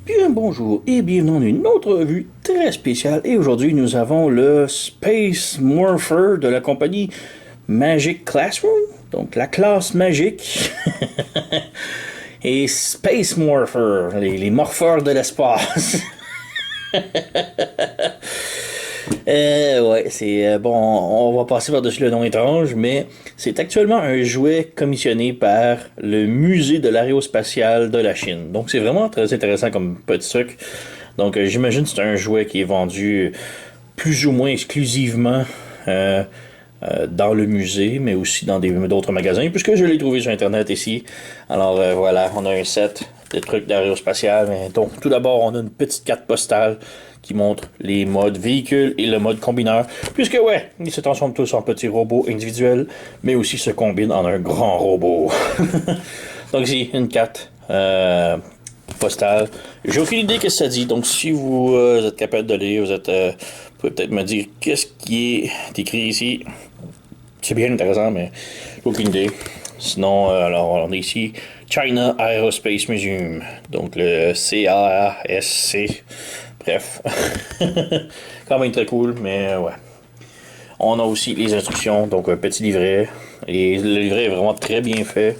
Bien bonjour et bienvenue dans une autre revue très spéciale. Et aujourd'hui, nous avons le Space Morpher de la compagnie Magic Classroom, donc la classe magique. Et Space Morpher, les morpheurs de l'espace. Ouais, c'est bon, on va passer par-dessus le nom étrange, mais c'est actuellement un jouet commissionné par le musée de l'aérospatiale de la Chine. Donc c'est vraiment très intéressant comme petit truc. Donc j'imagine que c'est un jouet qui est vendu plus ou moins exclusivement dans le musée, mais aussi dans d'autres magasins, puisque je l'ai trouvé sur Internet ici. Alors voilà, on a un set de trucs d'aérospatial. Mais donc, tout d'abord, on a une petite carte postale qui montre les modes véhicule et le mode combineur, puisque ouais, ils se transforment tous en petits robots individuels, mais aussi se combinent en un grand robot. Donc ici, une carte postale. J'ai aucune idée ce que ça dit, donc si vous êtes capable de lire, vous pouvez peut-être me dire qu'est-ce qui est écrit ici. C'est bien intéressant, mais j'ai aucune idée. Sinon, alors on a ici China Aerospace Museum, donc le CASC. Bref, quand même très cool, mais ouais. On a aussi les instructions, donc un petit livret. Et le livret est vraiment très bien fait.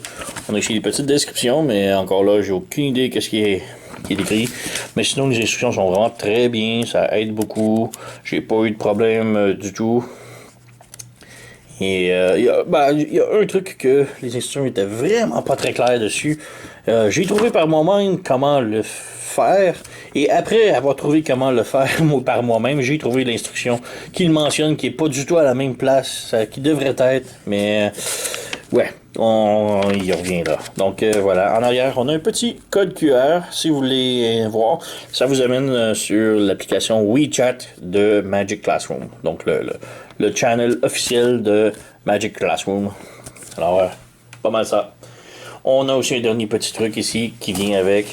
On a ici des petites descriptions, mais encore là, j'ai aucune idée qui est écrit. Mais sinon, les instructions sont vraiment très bien, ça aide beaucoup. J'ai pas eu de problème du tout. Et il y a un truc que les instructions étaient vraiment pas très claires dessus. J'ai trouvé par moi-même comment le faire. Et après avoir trouvé comment le faire par moi-même, j'ai trouvé l'instruction qui le mentionne, qui est pas du tout à la même place qui devrait être. Mais ouais, on y revient là. Donc voilà, en arrière, on a un petit code QR. Si vous voulez voir, ça vous amène sur l'application WeChat de Magic Classroom. Donc le channel officiel de Magic Classroom. Alors, pas mal ça. On a aussi un dernier petit truc ici qui vient avec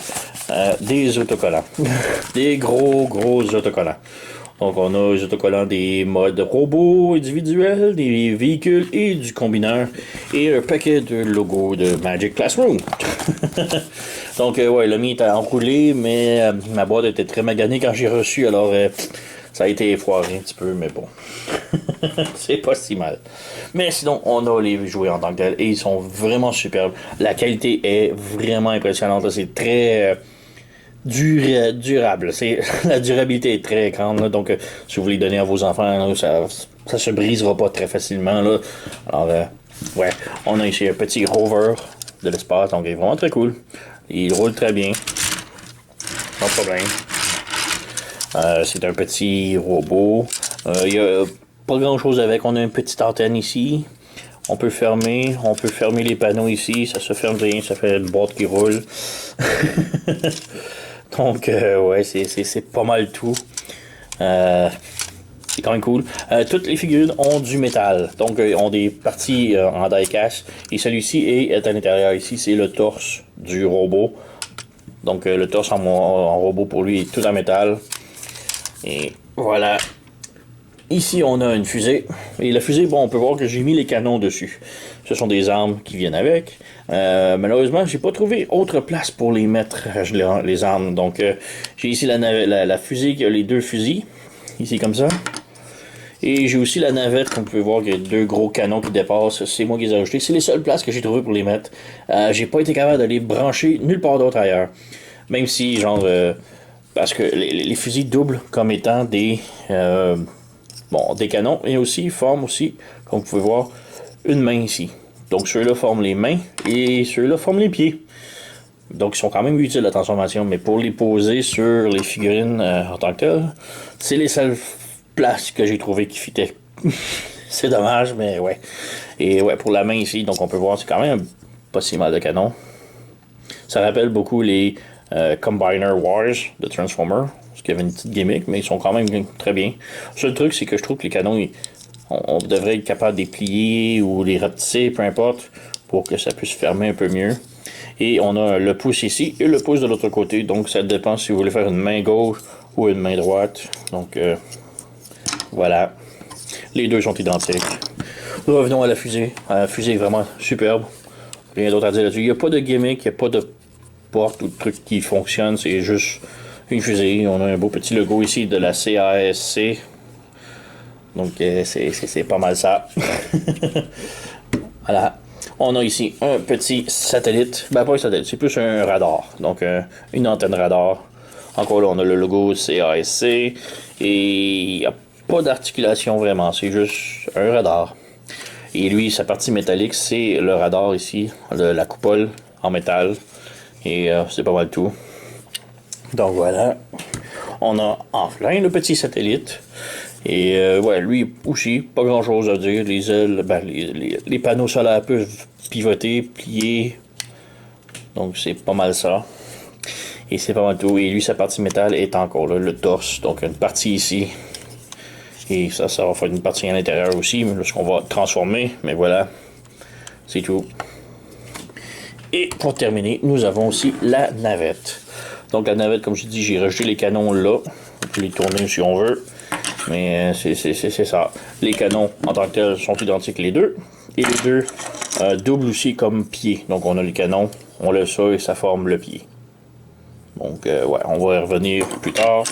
des autocollants. Des gros autocollants. Donc, on a les autocollants des modes robots individuels, des véhicules et du combineur. Et un paquet de logos de Magic Classroom. Donc, ouais, le mien était enroulé, mais ma boîte était très maganée quand j'ai reçu. Alors, ça a été foiré un petit peu, mais bon. C'est pas si mal. Mais sinon, on a les jouets en tant que tels et ils sont vraiment superbes. La qualité est vraiment impressionnante. C'est très durable. La durabilité est très grande. Là. Donc, si vous voulez donner à vos enfants, là, ça se brisera pas très facilement. Là. Alors, ouais, on a ici un petit rover de l'espace. Donc, il est vraiment très cool. Il roule très bien. Pas de problème. C'est un petit robot. Il y a pas grand chose avec. On a une petite antenne ici. On peut fermer les panneaux ici. Ça se ferme bien. Ça fait une boîte qui roule. Donc, ouais, c'est pas mal tout. C'est quand même cool. Toutes les figurines ont du métal. Donc, ont des parties en die-cast. Et celui-ci est à l'intérieur. Ici, c'est le torse du robot. Donc, le torse en robot pour lui est tout en métal. Et voilà. Ici, on a une fusée. Et la fusée, bon, on peut voir que j'ai mis les canons dessus. Ce sont des armes qui viennent avec. Malheureusement, j'ai pas trouvé autre place pour les mettre, les armes. Donc, j'ai ici la fusée qui a les deux fusils. Ici, comme ça. Et j'ai aussi la navette, qu'on peut voir qu'il y a deux gros canons qui dépassent. C'est moi qui les ai ajoutés. C'est les seules places que j'ai trouvées pour les mettre. J'ai pas été capable de les brancher nulle part d'autre ailleurs. Même si, genre... parce que les fusils doublent comme étant des canons et aussi forment aussi, comme vous pouvez voir, une main ici. Donc ceux-là forment les mains et ceux-là forment les pieds. Donc ils sont quand même utiles la transformation, mais pour les poser sur les figurines en tant que telles, c'est les seules places que j'ai trouvé qui fitaient. C'est dommage, mais ouais. Et ouais, pour la main ici, donc on peut voir, c'est quand même pas si mal de canon. Ça rappelle beaucoup les Combiner Wars de Transformers, parce qu'il y avait une petite gimmick, mais ils sont quand même très bien. Le seul truc, c'est que je trouve que les canons, on devrait être capable de les plier ou les rapetisser, peu importe, pour que ça puisse fermer un peu mieux. Et on a le pouce ici et le pouce de l'autre côté, donc ça dépend si vous voulez faire une main gauche ou une main droite. Donc voilà, les deux sont identiques. Revenons à la fusée. La fusée est vraiment superbe. Rien d'autre à dire là-dessus. Il n'y a pas de gimmick, il n'y a pas de porte ou de truc qui fonctionne, c'est juste une fusée. On a un beau petit logo ici de la CASC. Donc c'est pas mal ça. Voilà. On a ici un petit satellite. Ben pas un satellite, c'est plus un radar. Donc une antenne radar. Encore là, on a le logo CASC. Et il n'y a pas d'articulation vraiment. C'est juste un radar. Et lui, sa partie métallique, c'est le radar ici. La coupole en métal. Et c'est pas mal tout. Donc voilà. On a enfin le petit satellite. Et ouais, lui aussi, pas grand chose à dire. Les ailes, ben, les panneaux solaires peuvent pivoter, plier. Donc c'est pas mal ça. Et c'est pas mal tout. Et lui, sa partie métal est encore là, le torse. Donc une partie ici. Et ça va faire une partie à l'intérieur aussi, lorsqu'on va transformer. Mais voilà, c'est tout. Et pour terminer, nous avons aussi la navette. Donc la navette, comme je dis, j'ai rejeté les canons là. On peut les tourner si on veut. Mais c'est ça. Les canons en tant que tels sont identiques les deux. Et les deux doublent aussi comme pied. Donc on a les canons, on lève ça et ça forme le pied. Donc ouais, on va y revenir plus tard.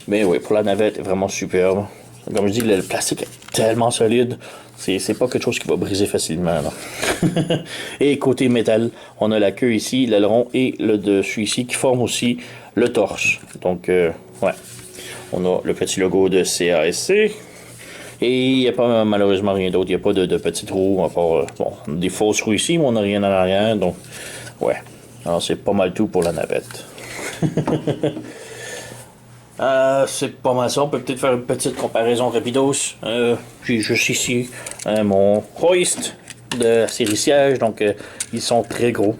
Mais ouais, pour la navette, vraiment superbe. Comme je dis, le plastique est tellement solide. C'est pas quelque chose qui va briser facilement. Là. Et côté métal, on a la queue ici, l'aileron et le dessus ici qui forment aussi le torse. Donc ouais. On a le petit logo de CASC. Et il n'y a pas malheureusement rien d'autre. Il n'y a pas de petits trous. À part, bon, des fausses roues ici, mais on n'a rien en arrière. Donc, ouais. Alors, c'est pas mal tout pour la navette. C'est pas mal ça. On peut peut-être faire une petite comparaison rapidos. J'ai juste ici mon hoist de la série Siège. Donc, ils sont très gros.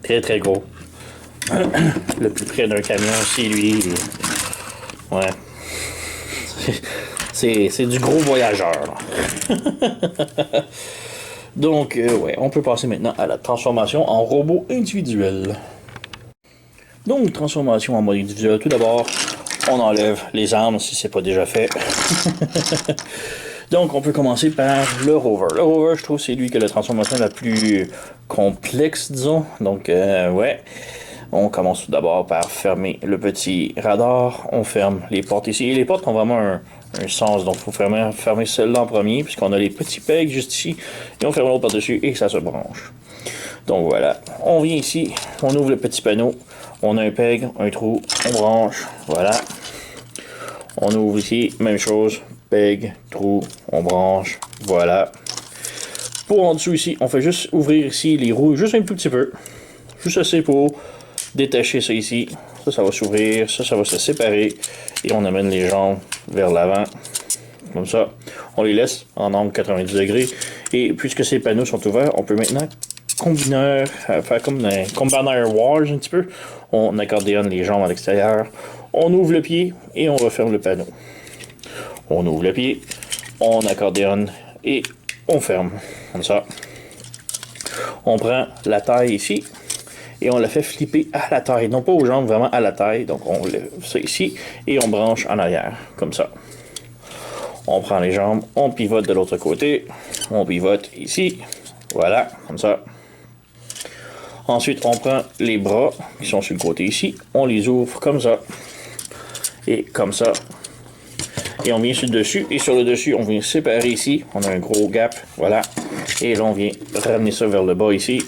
Très, très gros. Le plus près d'un camion aussi, lui. Ouais. C'est du gros voyageur. Donc, ouais, on peut passer maintenant à la transformation en robot individuel. Donc, transformation en mode individuel. Tout d'abord, on enlève les armes si c'est pas déjà fait. Donc, on peut commencer par le rover. Le rover, je trouve, c'est lui qui a la transformation la plus complexe, disons. Donc, ouais. On commence tout d'abord par fermer le petit radar. On ferme les portes ici. Et les portes ont vraiment un sens. Donc, il faut fermer celle-là en premier, puisqu'on a les petits pegs juste ici. Et on ferme l'autre par-dessus et ça se branche. Donc, voilà. On vient ici. On ouvre le petit panneau. On a un peg, un trou. On branche. Voilà. On ouvre ici. Même chose. Peg, trou. On branche. Voilà. Pour en dessous ici, on fait juste ouvrir ici les roues. Juste un tout petit peu. Juste assez pour détacher ça ici, ça va s'ouvrir, ça va se séparer et on amène les jambes vers l'avant, comme ça. On les laisse en angle 90 degrés et puisque ces panneaux sont ouverts, on peut maintenant faire comme un combiner wars un petit peu. On accordéonne les jambes à l'extérieur, on ouvre le pied et on referme le panneau. On ouvre le pied, on accordéonne et on ferme, comme ça. On prend la taille ici. Et on la fait flipper à la taille, non pas aux jambes, vraiment à la taille. Donc on lève ça ici et on branche en arrière, comme ça. On prend les jambes, on pivote de l'autre côté, on pivote ici, voilà, comme ça. Ensuite, on prend les bras qui sont sur le côté ici, on les ouvre comme ça et comme ça. Et on vient sur le dessus, et sur le dessus, on vient séparer ici, on a un gros gap, voilà. Et là, on vient ramener ça vers le bas ici.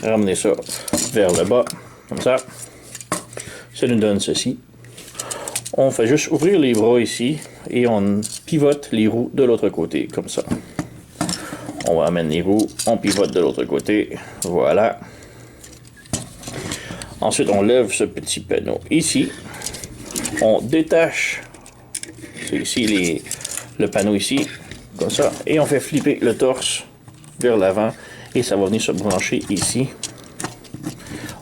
Ramener ça vers le bas, comme ça. Ça nous donne ceci. On fait juste ouvrir les bras ici et on pivote les roues de l'autre côté, comme ça. On va amener les roues, on pivote de l'autre côté, voilà. Ensuite, on lève ce petit panneau ici. On détache ici le panneau ici, comme ça. Et on fait flipper le torse vers l'avant. Et ça va venir se brancher ici.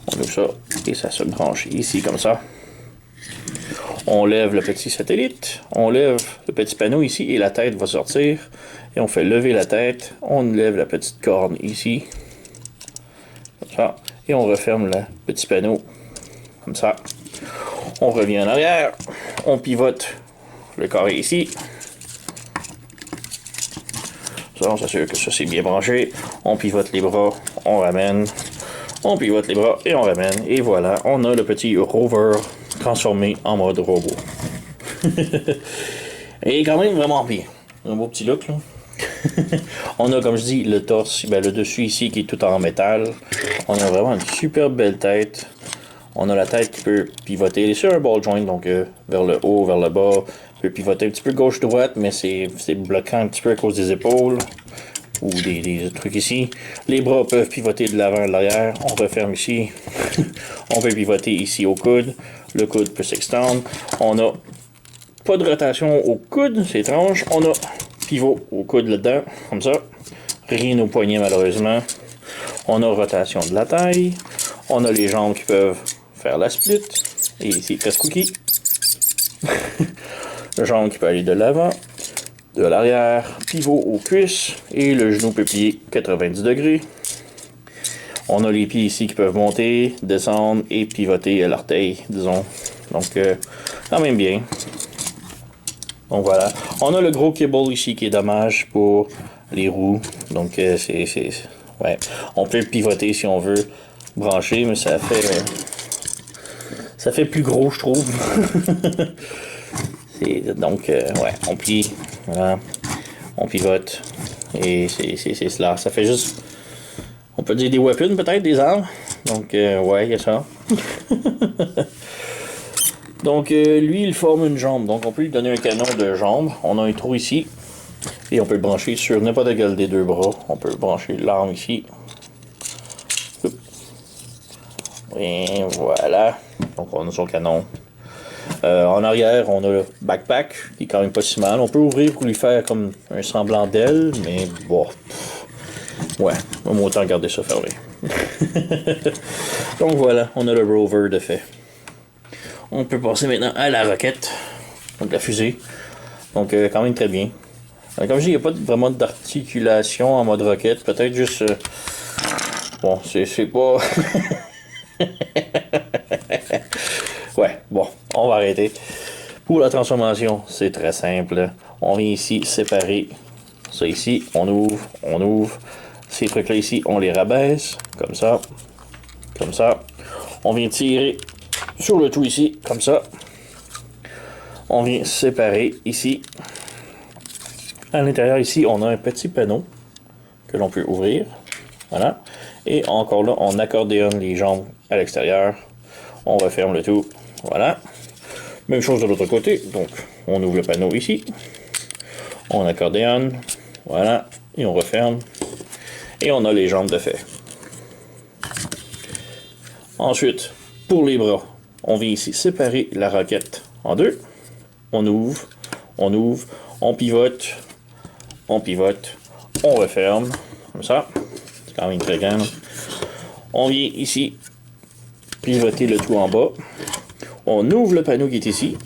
On ouvre ça et ça se branche ici comme ça. On lève le petit satellite. On lève le petit panneau ici et la tête va sortir. Et on fait lever la tête. On lève la petite corne ici. Comme ça. Et on referme le petit panneau. Comme ça. On revient en arrière. On pivote le carré ici. Ça, on s'assure que ça c'est bien branché. On pivote les bras, on ramène, On pivote les bras et on ramène. Et voilà, on a le petit rover transformé en mode robot. Et quand même vraiment bien. Un beau petit look là. On a, comme je dis, le torse, ben, le dessus ici qui est tout en métal. On a vraiment une super belle tête. On a la tête qui peut pivoter sur un ball joint, donc vers le haut, vers le bas. Peut pivoter un petit peu gauche-droite, mais c'est bloquant un petit peu à cause des épaules. Ou des trucs ici. Les bras peuvent pivoter de l'avant à l'arrière. On referme ici. On peut pivoter ici au coude. Le coude peut s'extendre. On a pas de rotation au coude, c'est étrange. On a pivot au coude là-dedans, comme ça. Rien au poignet malheureusement. On a rotation de la taille. On a les jambes qui peuvent faire la split. Et ici, presque cookie. Le jambe qui peut aller de l'avant, de l'arrière, pivot aux cuisses. Et le genou peut plier 90 degrés. On a les pieds ici qui peuvent monter, descendre et pivoter à l'orteil, disons. Donc, quand même bien. Donc voilà. On a le gros cable ici qui est dommage pour les roues. Donc ouais. On peut pivoter si on veut brancher, mais ça fait plus gros, je trouve. Donc ouais, on plie, voilà. On pivote. Et c'est cela. Ça fait juste, on peut dire des weapons peut-être, des armes. Donc ouais, il y a ça. Donc lui il forme une jambe, donc on peut lui donner un canon de jambe. On a un trou ici et on peut le brancher sur n'importe quel des deux bras. On peut brancher l'arme ici. Et voilà, donc on a son canon. En arrière on a le backpack qui est quand même pas si mal. On peut ouvrir pour lui faire comme un semblant d'aile, mais bon, ouais, on va autant garder ça fermé. Donc voilà, on a le rover de fait. On peut passer maintenant à la roquette, donc la fusée. Donc quand même très bien. Comme je dis, il n'y a pas vraiment d'articulation en mode roquette. Peut-être juste... bon, c'est pas... ouais, bon, on va arrêter. Pour la transformation, c'est très simple. On vient ici séparer ça ici. On ouvre. Ces trucs-là ici, on les rabaisse. Comme ça. Comme ça. On vient tirer sur le tout ici, comme ça. On vient séparer ici. À l'intérieur ici, on a un petit panneau que l'on peut ouvrir. Voilà. Et encore là, on accordéonne les jambes à l'extérieur. On referme le tout. Voilà. Même chose de l'autre côté. Donc, on ouvre le panneau ici. On accordéonne. Voilà. Et on referme. Et on a les jambes de fait. Ensuite, pour les bras, on vient ici séparer la roquette en deux. On ouvre, on pivote, on referme, comme ça. C'est quand même très grand. On vient ici pivoter le tout en bas. On ouvre le panneau qui est ici.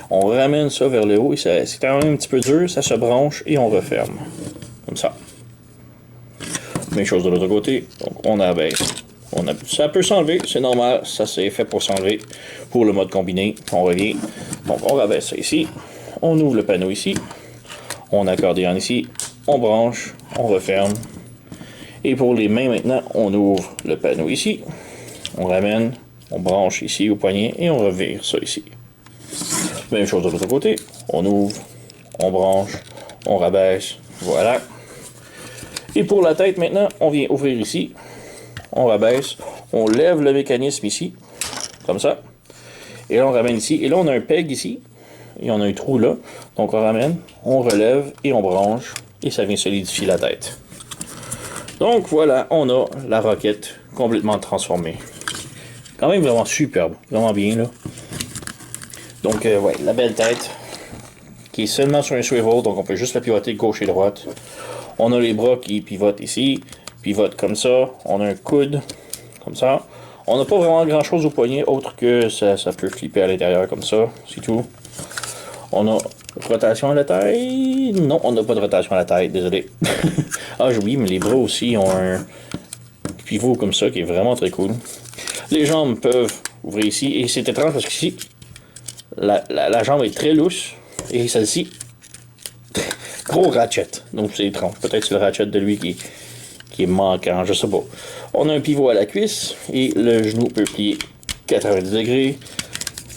On ramène ça vers le haut et c'est quand même un petit peu dur. Ça se branche et on referme. Comme ça. Même chose de l'autre côté. Donc on abaisse. Ça peut s'enlever, c'est normal, ça c'est fait pour s'enlever. Pour le mode combiné, on revient. Donc on rabaisse ça ici, on ouvre le panneau ici, on accordéonne ici, on branche, on referme. Et pour les mains maintenant, on ouvre le panneau ici, on ramène, on branche ici au poignet et on revire ça ici. Même chose de l'autre côté, on ouvre, on branche, on rabaisse, voilà. Et pour la tête maintenant, on vient ouvrir ici. On rabaisse, on lève le mécanisme ici, comme ça. Et là, on ramène ici. Et là, on a un peg ici. Et on a un trou là. Donc, on ramène, on relève et on branche. Et ça vient solidifier la tête. Donc, voilà, on a la roquette complètement transformée. Quand même vraiment superbe. Vraiment bien, là. Donc, ouais, la belle tête. Qui est seulement sur un swivel. Donc, on peut juste la pivoter gauche et droite. On a les bras qui pivotent ici. Pivote comme ça, on a un coude comme ça. On n'a pas vraiment grand chose au poignet autre que ça peut flipper à l'intérieur comme ça, c'est tout. On a rotation à la taille. Non, on n'a pas de rotation à la taille, désolé. Ah oui, mais les bras aussi ont un pivot comme ça qui est vraiment très cool. Les jambes peuvent ouvrir ici et c'est étrange parce qu'ici la jambe est très lousse et celle-ci gros ratchet. Donc c'est étrange. Peut-être c'est le ratchet de lui qui qui est manquant, je sais pas. On a un pivot à la cuisse et le genou peut plier 90 degrés.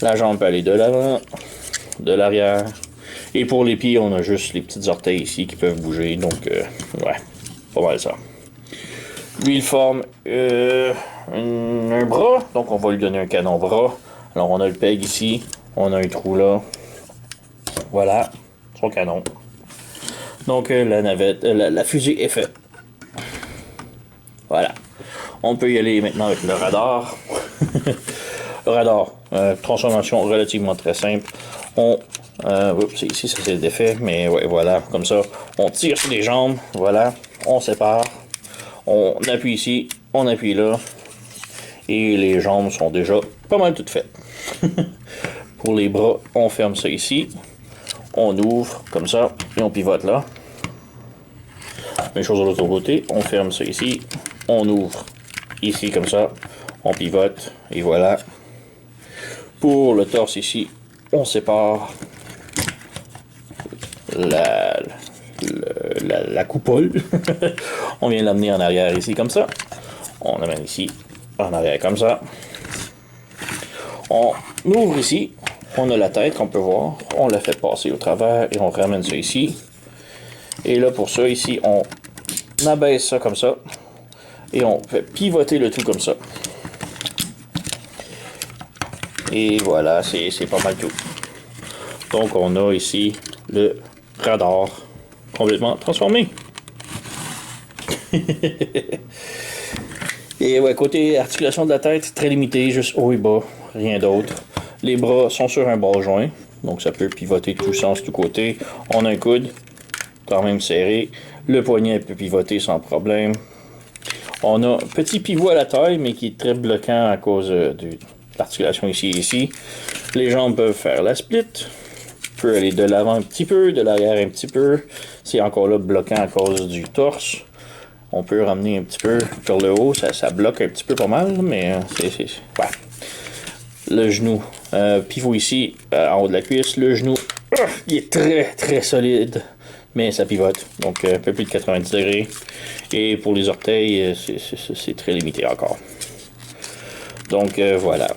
La jambe peut aller de l'avant, de l'arrière. Et pour les pieds, on a juste les petites orteils ici qui peuvent bouger. Donc, ouais, pas mal ça. Lui, il forme un bras. Donc, on va lui donner un canon bras. Alors, on a le peg ici. On a un trou là. Voilà, son canon. Donc, la navette, la fusée est faite. Voilà. On peut y aller maintenant avec le radar. Le radar, transformation relativement très simple. Oups, ici ça c'est défait, mais ouais, voilà, comme ça. On tire sur les jambes, voilà, on sépare. On appuie ici, on appuie là. Et les jambes sont déjà pas mal toutes faites. Pour les bras, on ferme ça ici. On ouvre comme ça et on pivote là. Même chose de l'autre côté, on ferme ça ici. On ouvre ici comme ça. On pivote et voilà. Pour le torse ici, on sépare la coupole. On vient l'amener en arrière ici comme ça. On l'amène ici en arrière comme ça. On ouvre ici. On a la tête qu'on peut voir. On la fait passer au travers et on ramène ça ici. Et là pour ça ici, on abaisse ça comme ça. Et on fait pivoter le tout comme ça. Et voilà, c'est pas mal tout. Donc on a ici le radar complètement transformé. Et ouais, côté articulation de la tête, très limité, juste haut et bas, rien d'autre. Les bras sont sur un ball joint, donc ça peut pivoter de tous sens, tous côtés. On a un coude, quand même serré. Le poignet peut pivoter sans problème. On a un petit pivot à la taille, mais qui est très bloquant à cause de l'articulation ici et ici. Les jambes peuvent faire la split. Peut aller de l'avant un petit peu, de l'arrière un petit peu. C'est encore là bloquant à cause du torse. On peut ramener un petit peu vers le haut. Ça bloque un petit peu pas mal, mais c'est ouais. Le genou, pivot ici, en haut de la cuisse. Le genou, il est très très solide, mais ça pivote. Donc un peu plus de 90 degrés. Et pour les orteils, c'est très limité encore. Donc voilà.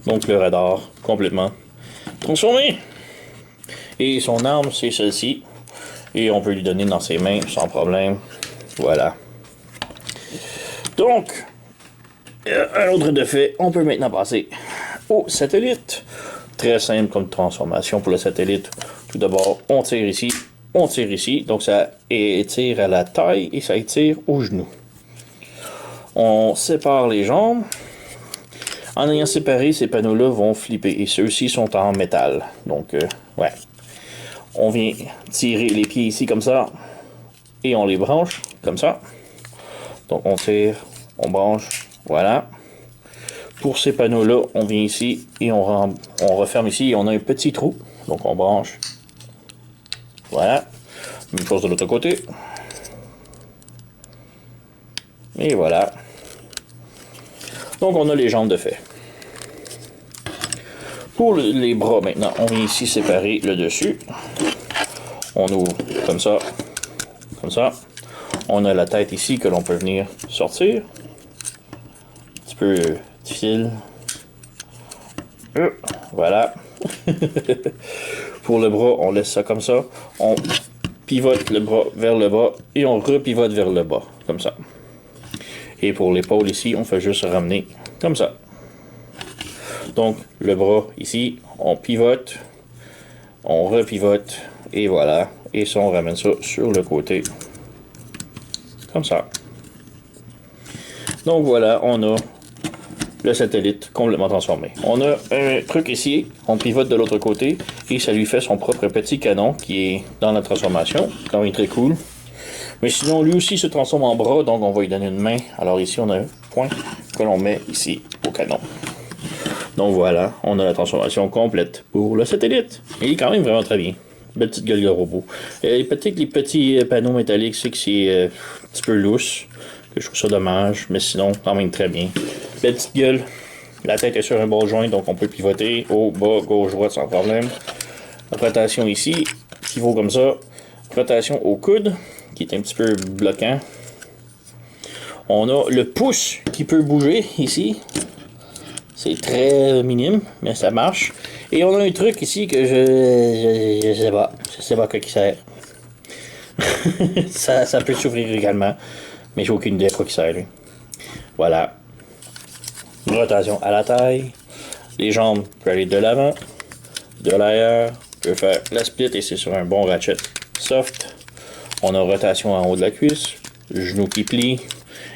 Donc le radar complètement transformé. Et son arme, c'est celle-ci. Et on peut lui donner dans ses mains sans problème. Voilà. Donc, un autre de fait, on peut maintenant passer au satellite. Très simple comme transformation pour le satellite. Tout d'abord, on tire ici, on tire ici. Donc ça étire à la taille et ça étire au genou. On sépare les jambes. En ayant séparé, ces panneaux-là vont flipper. Et ceux-ci sont en métal. Donc, ouais. On vient tirer les pieds ici comme ça. Et on les branche comme ça. Donc, on tire, on branche. Voilà. Pour ces panneaux-là, on vient ici et on referme ici. Et on a un petit trou. Donc, on branche. Voilà. Même chose de l'autre côté. Et voilà. Donc, on a les jambes de fait. Pour les bras, maintenant, on vient ici séparer le dessus. On ouvre comme ça. Comme ça. On a la tête ici que l'on peut venir sortir. Un petit peu difficile. Voilà. Pour le bras, on laisse ça comme ça. On pivote le bras vers le bas et on repivote vers le bas. Comme ça. Et pour l'épaule ici, on fait juste ramener comme ça. Donc, le bras ici, on pivote, on repivote, et voilà. Et ça, on ramène ça sur le côté. Comme ça. Donc voilà, on a le satellite complètement transformé. On a un truc ici, on pivote de l'autre côté, et ça lui fait son propre petit canon qui est dans la transformation. Quand même très cool. Mais sinon, lui aussi se transforme en bras, donc on va lui donner une main. Alors ici, on a un point que l'on met ici au canon. Donc voilà, on a la transformation complète pour le satellite. Il est quand même vraiment très bien. Belle petite gueule de robot. Peut-être les petits panneaux métalliques, c'est que c'est un petit peu lousse, que je trouve ça dommage, mais sinon, quand même très bien. Belle petite gueule. La tête est sur un ball joint, donc on peut pivoter haut, bas, gauche, droite sans problème. Rotation ici, pivot comme ça. Rotation au coude, qui est un petit peu bloquant. On a le pouce qui peut bouger ici. C'est très minime, mais ça marche. Et on a un truc ici que je sais pas. Je sais pas à quoi il sert. ça peut s'ouvrir également. Mais j'ai aucune idée à quoi il sert, lui. Voilà. Rotation à la taille. Les jambes peuvent aller de l'avant, de l'arrière. Peut faire la split et c'est sur un bon ratchet soft. On a rotation en haut de la cuisse. Genou qui plie.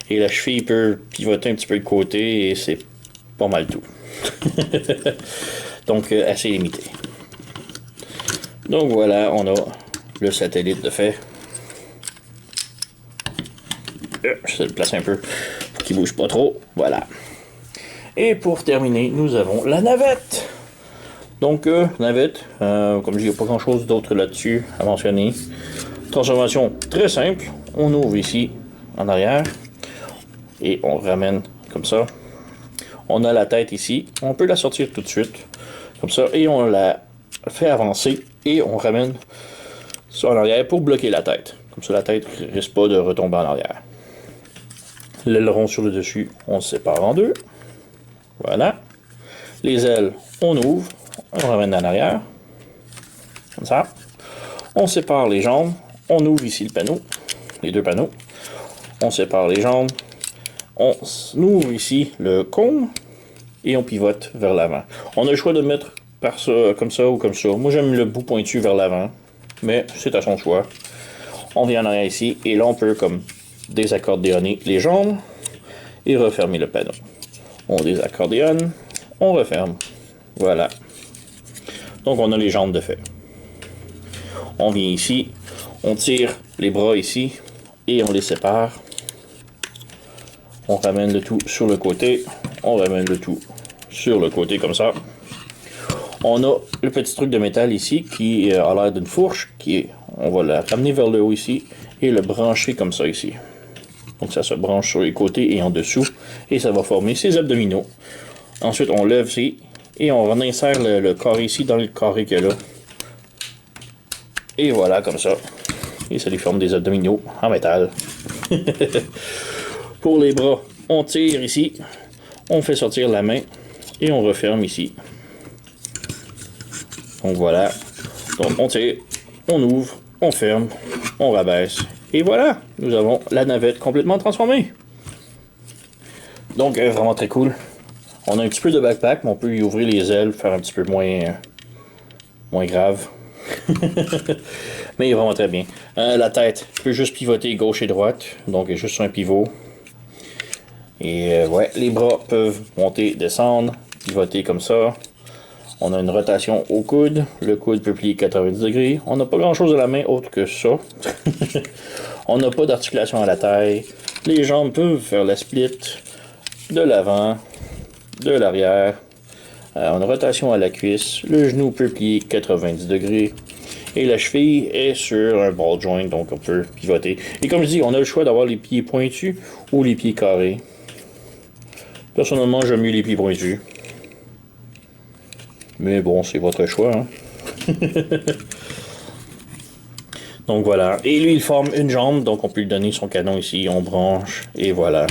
Et la cheville peut pivoter un petit peu de côté et c'est pas mal tout. Donc assez limité. Donc voilà, on a le satellite de fait. Je vais le placer un peu pour qu'il bouge pas trop. Voilà. Et pour terminer, nous avons la navette. Donc, navette, comme je dis, il n'y a pas grand chose d'autre là-dessus à mentionner. Transformation très simple. On ouvre ici en arrière et on ramène comme ça. On a la tête ici. On peut la sortir tout de suite comme ça et on la fait avancer et on ramène ça en arrière pour bloquer la tête. Comme ça, la tête ne risque pas de retomber en arrière. L'aileron sur le dessus, on se sépare en deux. Voilà. Les ailes, on ouvre, on ramène en arrière. Comme ça. On sépare les jambes. On ouvre ici le panneau. Les deux panneaux. On sépare les jambes. On ouvre ici le cône. Et on pivote vers l'avant. On a le choix de mettre par ça, comme ça ou comme ça. Moi, j'aime le bout pointu vers l'avant. Mais c'est à son choix. On vient en arrière ici. Et là, on peut comme désaccordéonner les jambes. Et refermer le panneau. On désaccordéonne. On referme. Voilà. Donc, on a les jambes de fait. On vient ici. On tire les bras ici. Et on les sépare. On ramène le tout sur le côté. On ramène le tout sur le côté comme ça. On a le petit truc de métal ici qui a l'air d'une fourche. On va la ramener vers le haut ici. Et le brancher comme ça ici. Donc, ça se branche sur les côtés et en dessous. Et ça va former ses abdominaux. Ensuite, on lève ici. Et on insère le carré ici dans le carré qu'il y a là. Et voilà, comme ça. Et ça lui forme des abdominaux en métal. Pour les bras, on tire ici. On fait sortir la main. Et on referme ici. Donc voilà. Donc on tire, on ouvre, on ferme, on rabaisse. Et voilà, nous avons la navette complètement transformée. Donc vraiment très cool. On a un petit peu de backpack, mais on peut y ouvrir les ailes, faire un petit peu moins grave. Mais il est vraiment très bien. La tête peut juste pivoter gauche et droite, donc il y a juste un pivot. Et ouais, les bras peuvent monter, descendre, pivoter comme ça. On a une rotation au coude. Le coude peut plier 90 degrés. On n'a pas grand chose à la main autre que ça. On n'a pas d'articulation à la taille. Les jambes peuvent faire la split de l'avant, de l'arrière. On a une rotation à la cuisse. Le genou peut plier 90 degrés. Et la cheville est sur un ball joint, donc on peut pivoter. Et comme je dis, on a le choix d'avoir les pieds pointus ou les pieds carrés. Personnellement, j'aime mieux les pieds pointus. Mais bon, c'est votre choix. Hein? Donc voilà. Et lui, il forme une jambe, donc on peut lui donner son canon ici. On branche, et voilà.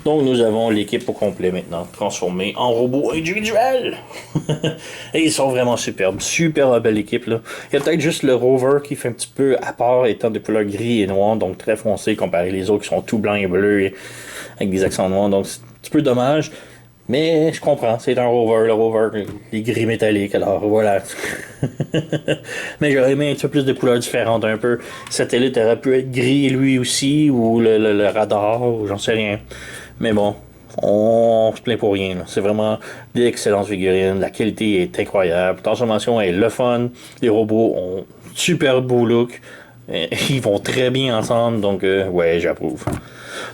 Donc nous avons l'équipe au complet maintenant, transformée en robot individuel. Et ils sont vraiment superbes. Super belle équipe, là. Il y a peut-être juste le rover qui fait un petit peu à part, étant de couleur gris et noir, donc très foncé comparé les autres qui sont tout blancs et bleus, avec des accents noirs. Donc c'est un petit peu dommage. Mais je comprends, c'est un rover, le rover, les gris métalliques, alors voilà. Mais j'aurais aimé un petit peu plus de couleurs différentes, un peu. Satellite aurait pu être gris lui aussi, ou le radar, ou j'en sais rien. Mais bon, on se plaint pour rien. C'est vraiment d'excellentes figurines, la qualité est incroyable, la transformation est le fun, les robots ont super beau look, ils vont très bien ensemble, donc ouais, j'approuve.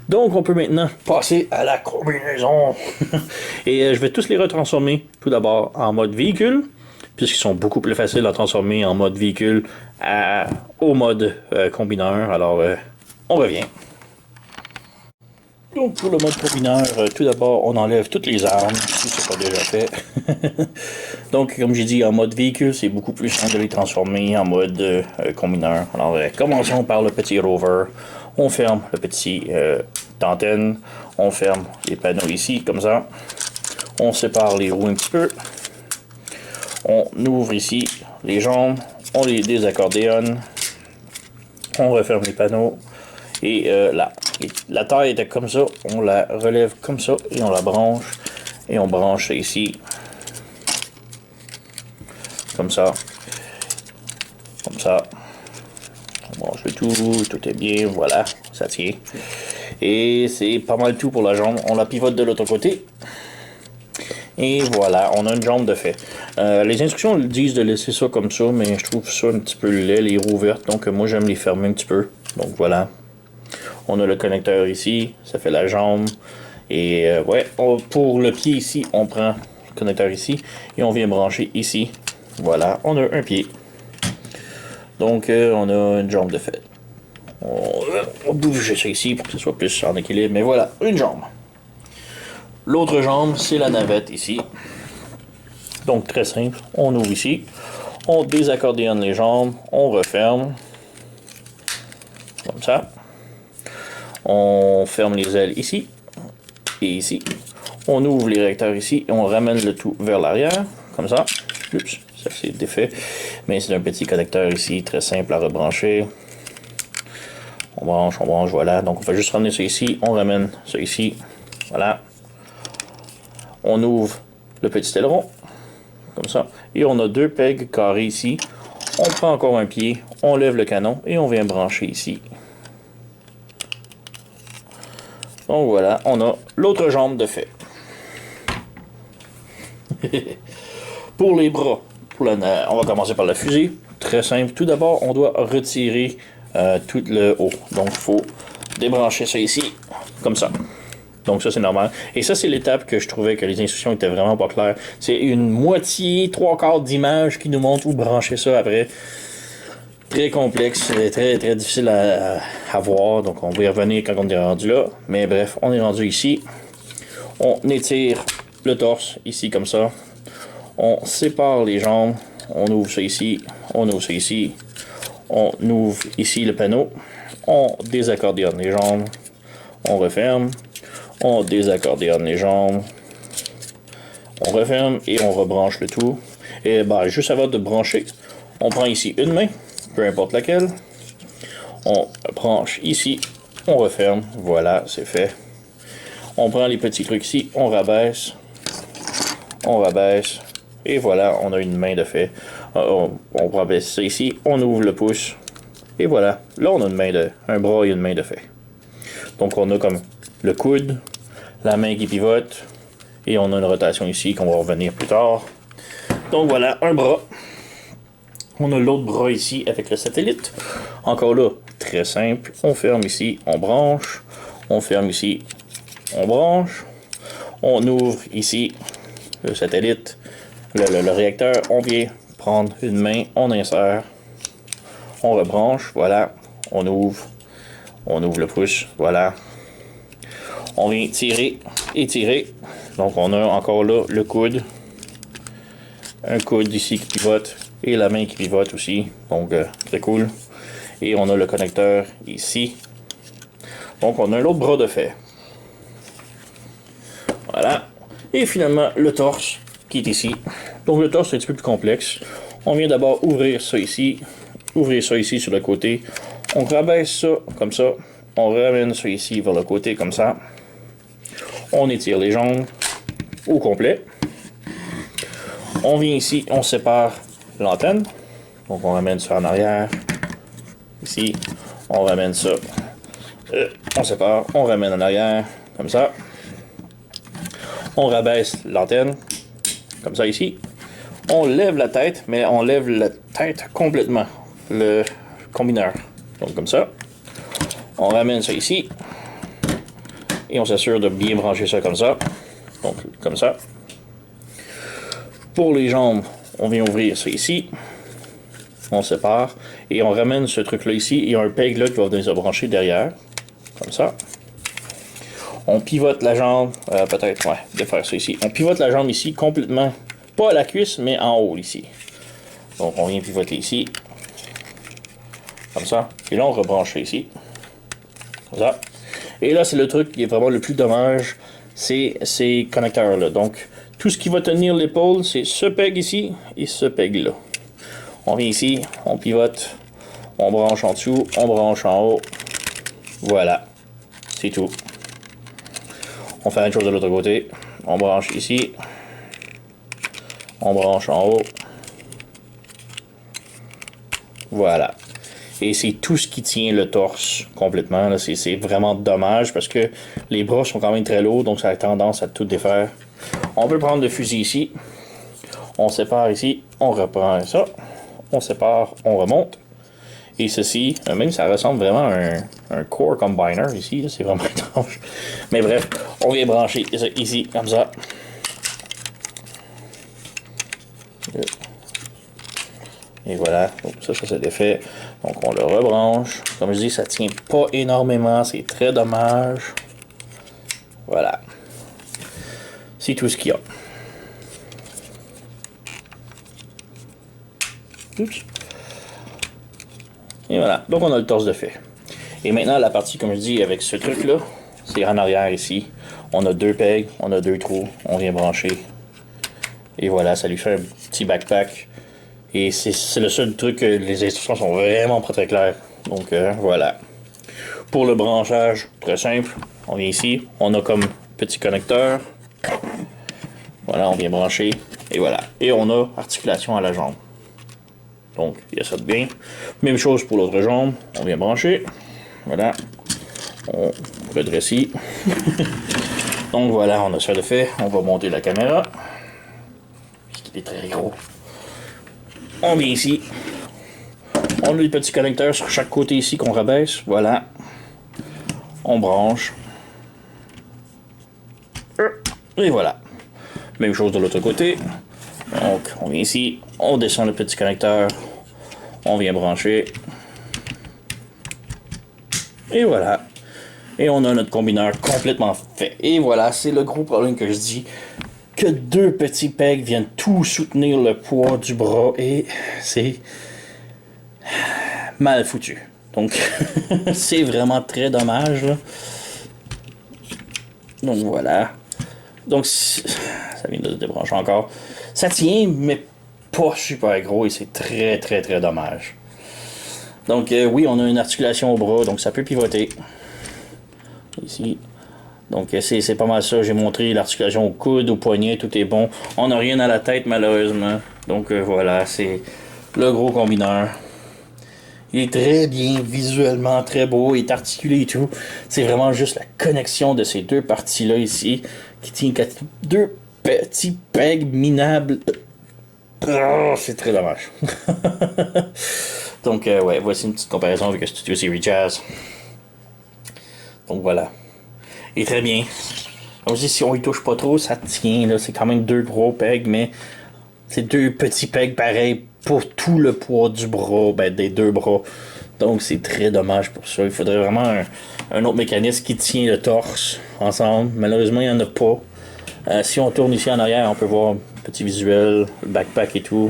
Donc, on peut maintenant passer à la combinaison. Et je vais tous les retransformer tout d'abord en mode véhicule, puisqu'ils sont beaucoup plus faciles à transformer en mode véhicule au mode combineur. Alors, on revient. Donc pour le mode combineur, tout d'abord on enlève toutes les armes, si c'est pas déjà fait. Donc comme j'ai dit, en mode véhicule, c'est beaucoup plus simple de les transformer en mode combineur. Alors commençons par le petit rover. On ferme le petit antenne, on ferme les panneaux ici, comme ça. On sépare les roues un petit peu. On ouvre ici les jambes, on les désaccordéonne. On referme les panneaux. Et la taille était comme ça, on la relève comme ça et on la branche. Et on branche ça ici. Comme ça. Comme ça. On branche le tout est bien, voilà, ça tient. Et c'est pas mal tout pour la jambe. On la pivote de l'autre côté. Et voilà, on a une jambe de fait. Les instructions disent de laisser ça comme ça, mais je trouve ça un petit peu laid, les roues ouvertes. Donc moi j'aime les fermer un petit peu. Donc voilà. On a le connecteur ici, ça fait la jambe. Et ouais, pour le pied ici, on prend le connecteur ici et on vient brancher ici. Voilà, on a un pied. Donc on a une jambe de fait. On bouge ça ici pour que ce soit plus en équilibre. Mais voilà, une jambe. L'autre jambe, c'est la navette ici. Donc très simple, on ouvre ici. On désaccordéonne les jambes, on referme. Comme ça. On ferme les ailes ici et ici. On ouvre les réacteurs ici et on ramène le tout vers l'arrière, comme ça. Oups, ça c'est défait. Mais c'est un petit connecteur ici, très simple à rebrancher. On branche, voilà. Donc on va juste ramener ça ici, on ramène ça ici. Voilà. On ouvre le petit aileron, comme ça. Et on a deux pegs carrés ici. On prend encore un pied, on lève le canon et on vient brancher ici. Donc voilà, on a l'autre jambe de fait. Pour les bras, on va commencer par la fusée. Très simple. Tout d'abord, on doit retirer tout le haut. Donc il faut débrancher ça ici, comme ça. Donc ça c'est normal. Et ça c'est l'étape que je trouvais que les instructions étaient vraiment pas claires. C'est une moitié, trois quarts d'image qui nous montre où brancher ça après. Très complexe, très très difficile à voir, donc on va y revenir quand on est rendu là. Mais bref, on est rendu ici. On étire le torse ici comme ça. On sépare les jambes. On ouvre ça ici. On ouvre ça ici. On ouvre ici le panneau. On désaccordéonne les jambes. On referme. On désaccordéonne les jambes. On referme et on rebranche le tout. Et bah, juste avant de brancher, on prend ici une main. Peu importe laquelle. On branche ici, on referme, voilà, c'est fait. On prend les petits trucs ici, on rabaisse, et voilà, on a une main de fait. On rabaisse ça ici, on ouvre le pouce, et voilà. Là, on a un bras et une main de fait. Donc, on a comme le coude, la main qui pivote, et on a une rotation ici qu'on va revenir plus tard. Donc, voilà, un bras. On a l'autre bras ici avec le satellite. Encore là, très simple. On ferme ici, on branche. On ferme ici, on branche. On ouvre ici le satellite, le réacteur. On vient prendre une main, on insère. On rebranche, voilà. On ouvre le pouce, voilà. On vient tirer et tirer. Donc on a encore là le coude. Un coude ici qui pivote. Et la main qui pivote aussi, donc très cool. Et on a le connecteur ici. Donc on a un autre bras de fait. Voilà. Et finalement le torse qui est ici. Donc le torse est un petit peu plus complexe. On vient d'abord ouvrir ça ici. Ouvrir ça ici sur le côté. On rabaisse ça comme ça. On ramène ça ici vers le côté comme ça. On étire les jambes au complet. On vient ici, on sépare l'antenne. Donc on ramène ça en arrière. Ici, on ramène ça. On sépare, on ramène en arrière, comme ça. On rabaisse l'antenne, comme ça ici. On lève la tête, mais on lève la tête complètement. Le combineur. Donc comme ça. On ramène ça ici. Et on s'assure de bien brancher ça comme ça. Donc comme ça. Pour les jambes, on vient ouvrir ça ici. On sépare. Et on ramène ce truc-là ici. Il y a un peg là qui va venir se brancher derrière. Comme ça. On pivote la jambe, peut-être, ouais, de faire ça ici. On pivote la jambe ici complètement, pas à la cuisse, mais en haut ici. Donc on vient pivoter ici, comme ça. Et là on rebranche ici, comme ça. Et là c'est le truc qui est vraiment le plus dommage, c'est ces connecteurs-là. Donc tout ce qui va tenir l'épaule, c'est ce peg ici et ce peg-là. On vient ici, on pivote, on branche en dessous, on branche en haut. Voilà, c'est tout. On fait la même chose de l'autre côté. On branche ici, on branche en haut. Voilà. Et c'est tout ce qui tient le torse complètement. C'est vraiment dommage parce que les bras sont quand même très lourds, donc ça a tendance à tout défaire. On peut prendre le fusil ici. On sépare ici, on reprend ça. On sépare, on remonte. Et ceci, même ça ressemble vraiment à un core combiner ici. C'est vraiment étrange. Mais bref, on vient brancher ici, comme ça. Et voilà, donc ça se défait. Donc on le rebranche. Comme je dis, ça tient pas énormément, c'est très dommage. Voilà. C'est tout ce qu'il y a. Oups. Et voilà, donc on a le torse de fait. Et maintenant la partie, comme je dis, avec ce truc là, c'est en arrière ici. On a deux pegs, on a deux trous, on vient brancher. Et voilà, ça lui fait un petit backpack. Et c'est le seul truc que les instructions sont vraiment pas très claires. Donc voilà. Pour le branchage, très simple. On vient ici, on a comme petit connecteur. Voilà, on vient brancher. Et voilà. Et on a articulation à la jambe. Donc, il y a ça de bien. Même chose pour l'autre jambe. On vient brancher. Voilà. On redresse ici. Donc voilà, on a ça de fait. On va monter la caméra. Il est très gros. On vient ici. On a des petits connecteurs sur chaque côté ici qu'on rabaisse. Voilà. On branche. Et voilà. Même chose de l'autre côté. Donc, on vient ici. On descend le petit connecteur. On vient brancher. Et voilà. Et on a notre combineur complètement fait. Et voilà, c'est le gros problème que je dis. Que deux petits pegs viennent tout soutenir le poids du bras. Et c'est mal foutu. Donc, c'est vraiment très dommage. Là. Donc voilà. Donc, ça vient de se débrancher encore. Ça tient, mais pas super gros et c'est très très très dommage. Donc oui, on a une articulation au bras, donc ça peut pivoter. Ici. Donc c'est pas mal ça. J'ai montré l'articulation au coude, au poignet, tout est bon. On n'a rien à la tête malheureusement. Donc voilà, c'est le gros combineur. Il est très bien, visuellement très beau, il est articulé et tout. C'est vraiment juste la connexion de ces deux parties-là ici qui tient deux petits pegs minables. Oh, c'est très dommage. Donc ouais, voici une petite comparaison avec le Studio Series Jazz. Donc voilà. Et très bien. Comme je dis, si on y touche pas trop, ça tient. Là. C'est quand même deux gros pegs, mais c'est deux petits pegs pareils pour tout le poids du bras, ben, des deux bras. Donc c'est très dommage pour ça. Il faudrait vraiment un autre mécanisme qui tient le torse ensemble. Malheureusement, il n'y en a pas. Si on tourne ici en arrière, on peut voir un petit visuel, le backpack et tout.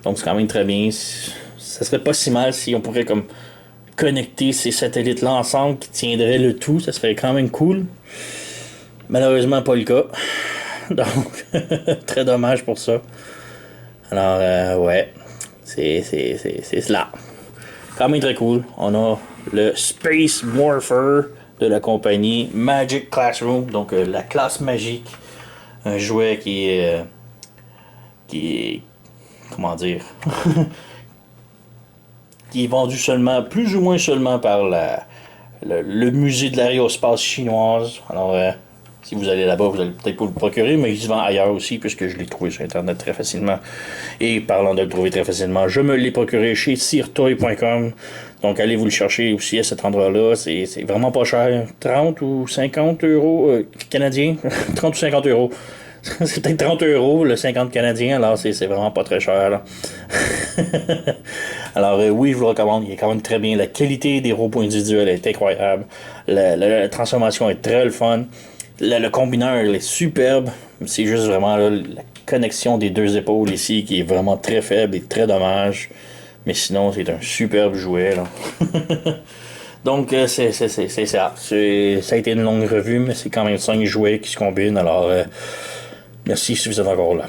Donc c'est quand même très bien. Ça serait pas si mal si on pourrait comme connecter ces satellites-là ensemble qui tiendraient le tout. Ça serait quand même cool. Malheureusement, pas le cas. Donc, très dommage pour ça. Alors, ouais, c'est cela. Quand même très cool. On a le Space Morpher de la compagnie Magic Classroom, donc la classe magique. Un jouet qui est comment dire, qui est vendu seulement, plus ou moins seulement par le musée de l'aérospace chinoise. Alors, si vous allez là-bas, vous allez peut-être pas le procurer, mais il se vend ailleurs aussi, puisque je l'ai trouvé sur Internet très facilement. Et parlant de le trouver très facilement, je me l'ai procuré chez sirtoy.com. Donc, allez vous le chercher aussi à cet endroit-là. C'est vraiment pas cher. 30 ou 50 euros canadiens. 30 ou 50 euros. C'est peut-être 30 euros, le 50 canadien, alors c'est vraiment pas très cher. Là. Alors oui, je vous le recommande, il est quand même très bien. La qualité des robots individuels est incroyable. La transformation est très le fun. Le combineur il est superbe. C'est juste vraiment là, la connexion des deux épaules ici qui est vraiment très faible et très dommage. Mais sinon, c'est un superbe jouet. Là. Donc, c'est ça. Ça a été une longue revue, mais c'est quand même 5 jouets qui se combinent. Alors, merci si vous êtes encore là.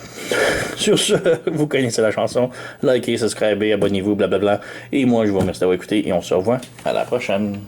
Sur ce, vous connaissez la chanson. Likez, subscribez, abonnez-vous, blablabla. Et moi, je vous remercie d'avoir écouté et on se revoit à la prochaine.